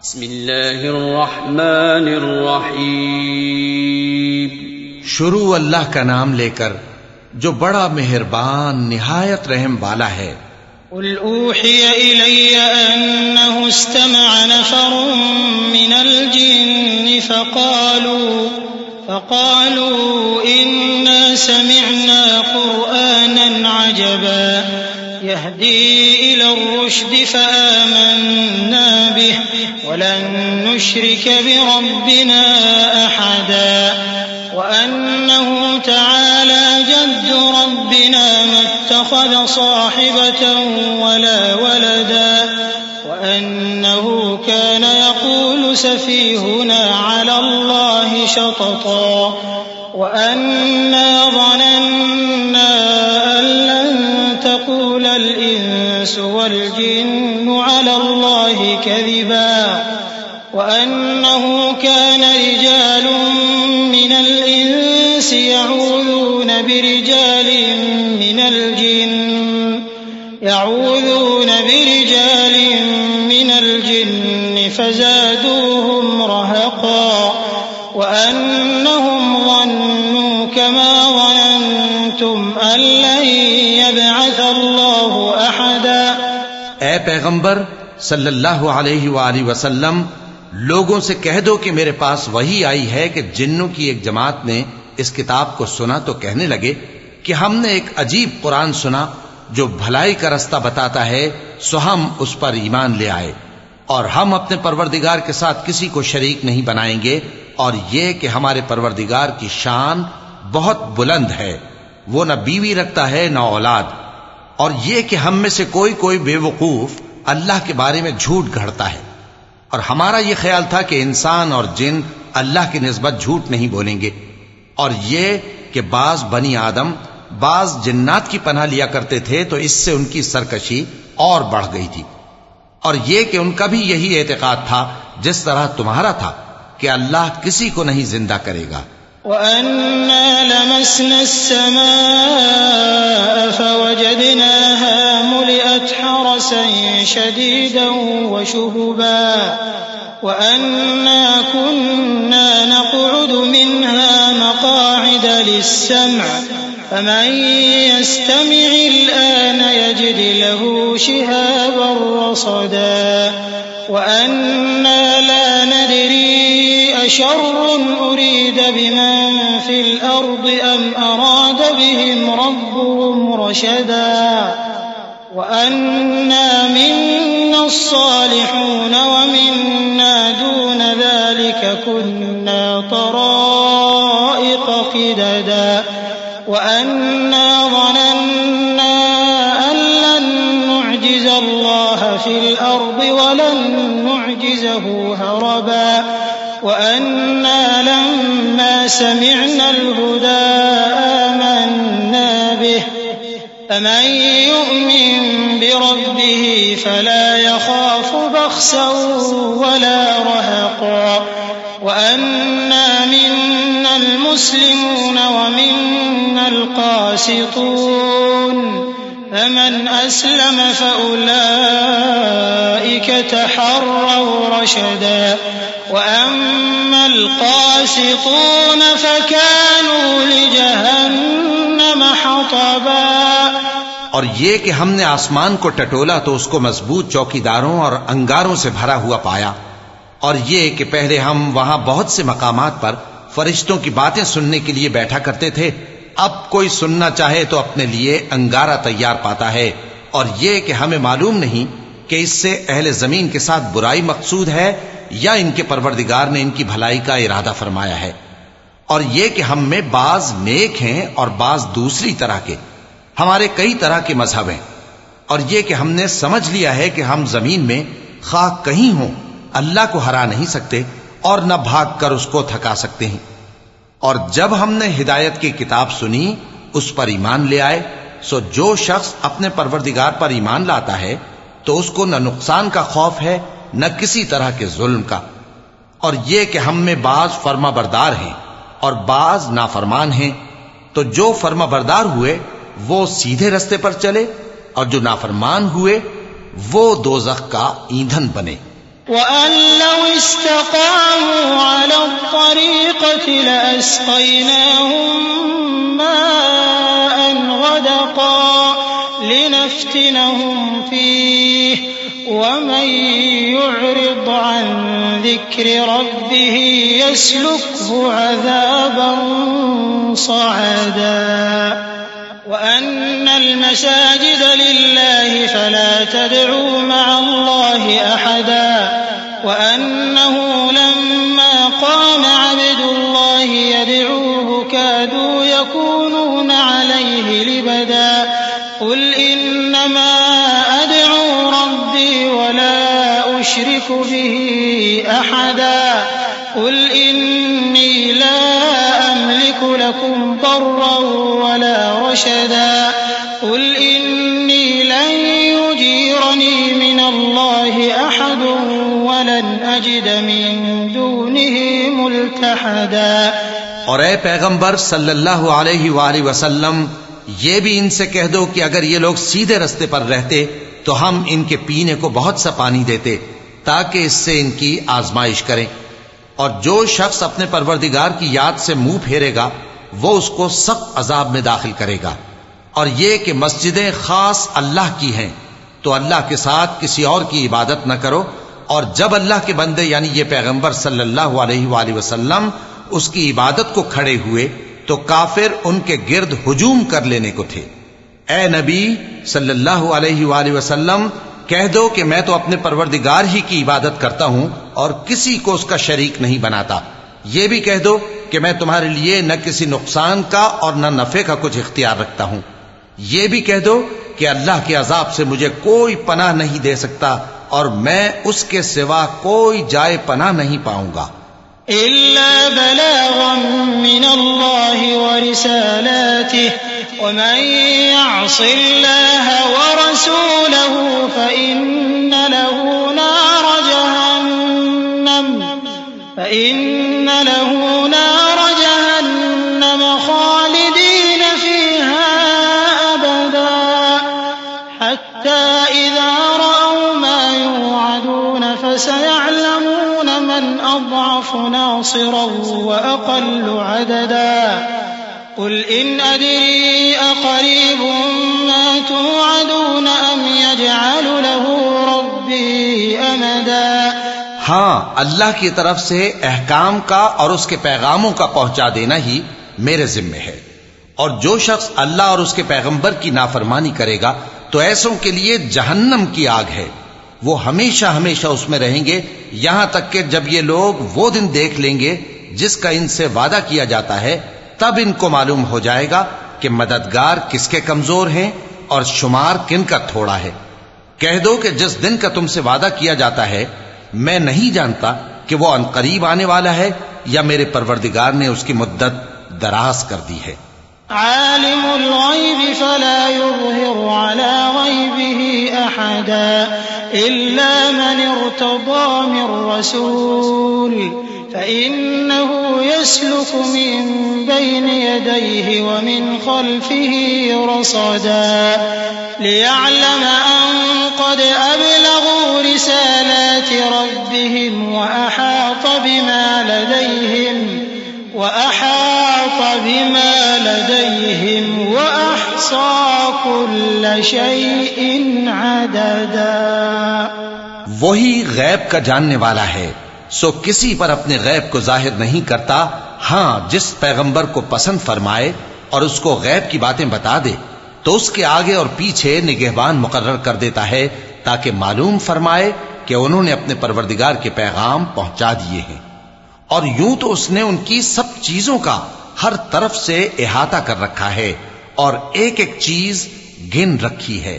بسم اللہ الرحمن الرحیم. شروع اللہ کا نام لے کر جو بڑا مہربان نہایت رحم والا ہے. قل اوحی الی انہ استمع نفر من الجن فقالوا انا سمعنا قرآنا عجبا يهدي إلى الرشد فآمنا به ولن نشرك بربنا أحدا وأنه تعالى جد ربنا ما اتخذ صاحبة ولا ولدا وأنه كان يقول سفيهنا على الله شططا وأنا ظننا أن لن تقول الإنس والجن على الله كذبا وأنه كان رجال من الإنس يعوذون برجال من الجن فزادوهم رهقا وأنهم ظنوا كما ظننتم أن لن يبعث الله أحدا. اے پیغمبر صلی اللہ علیہ وآلہ وسلم، لوگوں سے کہہ دو کہ میرے پاس وحی آئی ہے کہ جنوں کی ایک جماعت نے اس کتاب کو سنا تو کہنے لگے کہ ہم نے ایک عجیب قرآن سنا جو بھلائی کا رستہ بتاتا ہے، سو ہم اس پر ایمان لے آئے، اور ہم اپنے پروردگار کے ساتھ کسی کو شریک نہیں بنائیں گے، اور یہ کہ ہمارے پروردگار کی شان بہت بلند ہے، وہ نہ بیوی رکھتا ہے نہ اولاد، اور یہ کہ ہم میں سے کوئی بے وقوف اللہ کے بارے میں جھوٹ گھڑتا ہے، اور ہمارا یہ خیال تھا کہ انسان اور جن اللہ کی نسبت جھوٹ نہیں بولیں گے، اور یہ کہ بعض بنی آدم بعض جنات کی پناہ لیا کرتے تھے تو اس سے ان کی سرکشی اور بڑھ گئی تھی، اور یہ کہ ان کا بھی یہی اعتقاد تھا جس طرح تمہارا تھا کہ اللہ کسی کو نہیں زندہ کرے گا. وَأَنَّا لَمَسْنَا السَّمَاءَ فَوَجَدْنَاهَا مُلِئَتْ حَرَسًا شَدِيدًا وَشُهُبًا وَأَنَّا كُنَّا نَقْعُدُ مِنْهَا مَقَاعِدَ لِلسَّمْعِ فَمَن يَسْتَمِعِ الْآنَ يَجِدْ لَهُ شِهَابًا رَّصَدًا وَأَنَّا لَا نَدْرِي أَشَرٌّ أُرِيدَ بِمَن فِي الْأَرْضِ أَمْ أَرَادَ بِهِمْ رَبُّهُمْ رَشَدًا وَأَنَّا مِنَّا الصَّالِحُونَ وَمِنَّا دُونَ ذَلِكَ كُنَّا طَرَائِقَ قِدَدًا وَأَنَّا ظَنَنَّا أَن لَّن نُّعْجِزَ اللَّهَ فِي الْأَرْضِ وَلَن نُّعْجِزَهُ هَرَبًا وَأَنَّا لَمَّا سَمِعْنَا الْهُدَىٰ آمَنَّا بِهِ فَمَن يُؤْمِن بِرَبِّهِ فَلَا يَخَافُ بَخْسًا وَلَا رَهَقًا وَأَنَّا مِنَّا الْمُسْلِمُونَ وَمِنَّا الْقَاسِطُونَ فَمَنْ أَسْلَمَ فَأُولَٰئِكَ تَحَرَّوْا رَشَدًا وَأَمَّا الْقَاسِطُونَ فَكَانُوا لِجَهَنَّمَ حَطَبًا. اور یہ کہ ہم نے آسمان کو ٹٹولا تو اس کو مضبوط چوکیداروں اور انگاروں سے بھرا ہوا پایا، اور یہ کہ پہلے ہم وہاں بہت سے مقامات پر فرشتوں کی باتیں سننے کے لیے بیٹھا کرتے تھے، اب کوئی سننا چاہے تو اپنے لیے انگارہ تیار پاتا ہے، اور یہ کہ ہمیں معلوم نہیں کہ اس سے اہل زمین کے ساتھ برائی مقصود ہے یا ان کے پروردگار نے ان کی بھلائی کا ارادہ فرمایا ہے، اور یہ کہ ہم میں بعض نیک ہیں اور بعض دوسری طرح کے، ہمارے کئی طرح کے مذہب ہیں، اور یہ کہ ہم نے سمجھ لیا ہے کہ ہم زمین میں خواہ کہیں ہوں اللہ کو ہرا نہیں سکتے اور نہ بھاگ کر اس کو تھکا سکتے ہیں. اور جب ہم نے ہدایت کی کتاب سنی اس پر ایمان لے آئے، سو جو شخص اپنے پروردگار پر ایمان لاتا ہے تو اس کو نہ نقصان کا خوف ہے نہ کسی طرح کے ظلم کا، اور یہ کہ ہم میں بعض فرما بردار ہیں اور بعض نافرمان ہیں، تو جو فرما بردار ہوئے وہ سیدھے رستے پر چلے، اور جو نافرمان ہوئے وہ دوزخ کا ایندھن بنے. وأن لو استقاموا على الطريقة لأسقيناهم ماء غدقا لنفتنهم فيه ومن يعرض عن ذكر ربه يسلكه عذابا صعدا وأن المساجد لله فلا تدعوا مع الله أحدا وأنه لما قام عبد الله يدعوه كادوا يكونون عليه لبدا قل إنما أدعو ربي ولا أشرك به أحدا قل إني لا أملك لكم ضرا ولا رشدا قل إني لن يجيرني من الله أحد ولن أجد من دونه ملتحدا. اور اے پیغمبر صلی اللہ علیہ وآلہ وسلم یہ بھی ان سے کہہ دو کہ اگر یہ لوگ سیدھے رستے پر رہتے تو ہم ان کے پینے کو بہت سا پانی دیتے تاکہ اس سے ان کی آزمائش کریں، اور جو شخص اپنے پروردگار کی یاد سے منہ پھیرے گا وہ اس کو سخت عذاب میں داخل کرے گا. اور یہ کہ مسجدیں خاص اللہ کی ہیں تو اللہ کے ساتھ کسی اور کی عبادت نہ کرو. اور جب اللہ کے بندے یعنی یہ پیغمبر صلی اللہ علیہ وآلہ وسلم اس کی عبادت کو کھڑے ہوئے تو کافر ان کے گرد ہجوم کر لینے کو تھے. اے نبی صلی اللہ علیہ وآلہ وسلم کہہ دو کہ میں تو اپنے پروردگار ہی کی عبادت کرتا ہوں اور کسی کو اس کا شریک نہیں بناتا. یہ بھی کہہ دو کہ میں تمہارے لیے نہ کسی نقصان کا اور نہ نفع کا کچھ اختیار رکھتا ہوں. یہ بھی کہہ دو کہ اللہ کے عذاب سے مجھے کوئی پناہ نہیں دے سکتا اور میں اس کے سوا کوئی جائے پناہ نہیں پاؤں گا. إلا بلاغا من الله ورسالاته ومن يعص الله ورسوله فإن له نار جهنم خالدين فيها أبدا حتى إذا رأوا ما يوعدون فسيعلمون من أضعف ناصرا وأقل عددا. قل إن أدري أقريب ما توعدون أم يجعل له ربي أمدا. ہاں، اللہ کی طرف سے احکام کا اور اس کے پیغاموں کا پہنچا دینا ہی میرے ذمے ہے. اور جو شخص اللہ اور اس کے پیغمبر کی نافرمانی کرے گا تو ایسوں کے لیے جہنم کی آگ ہے، وہ ہمیشہ ہمیشہ اس میں رہیں گے یہاں تک کہ جب یہ لوگ وہ دن دیکھ لیں گے جس کا ان سے وعدہ کیا جاتا ہے تب ان کو معلوم ہو جائے گا کہ مددگار کس کے کمزور ہیں اور شمار کن کا تھوڑا ہے. کہہ دو کہ جس دن کا تم سے وعدہ کیا جاتا ہے میں نہیں جانتا کہ وہ عنقریب آنے والا ہے یا میرے پروردگار نے اس کی مدت دراز کر دی ہے. عالم الغیب فلا يظهر على غیبه احدا الا من ارتضى من رسول فإنه يسلك من بين يديه ومن خلفه رصدا ليعلم أن قد أبلغوا رسالات ربهم وأحاط بما لديهم وأحصى كل شيء عددا. وہی غیب کا جاننے والا ہے، سو کسی پر اپنے غیب کو ظاہر نہیں کرتا، ہاں جس پیغمبر کو پسند فرمائے اور اس کو غیب کی باتیں بتا دے تو اس کے آگے اور پیچھے نگہبان مقرر کر دیتا ہے تاکہ معلوم فرمائے کہ انہوں نے اپنے پروردگار کے پیغام پہنچا دیے ہیں. اور یوں تو اس نے ان کی سب چیزوں کا ہر طرف سے احاطہ کر رکھا ہے اور ایک ایک چیز گن رکھی ہے.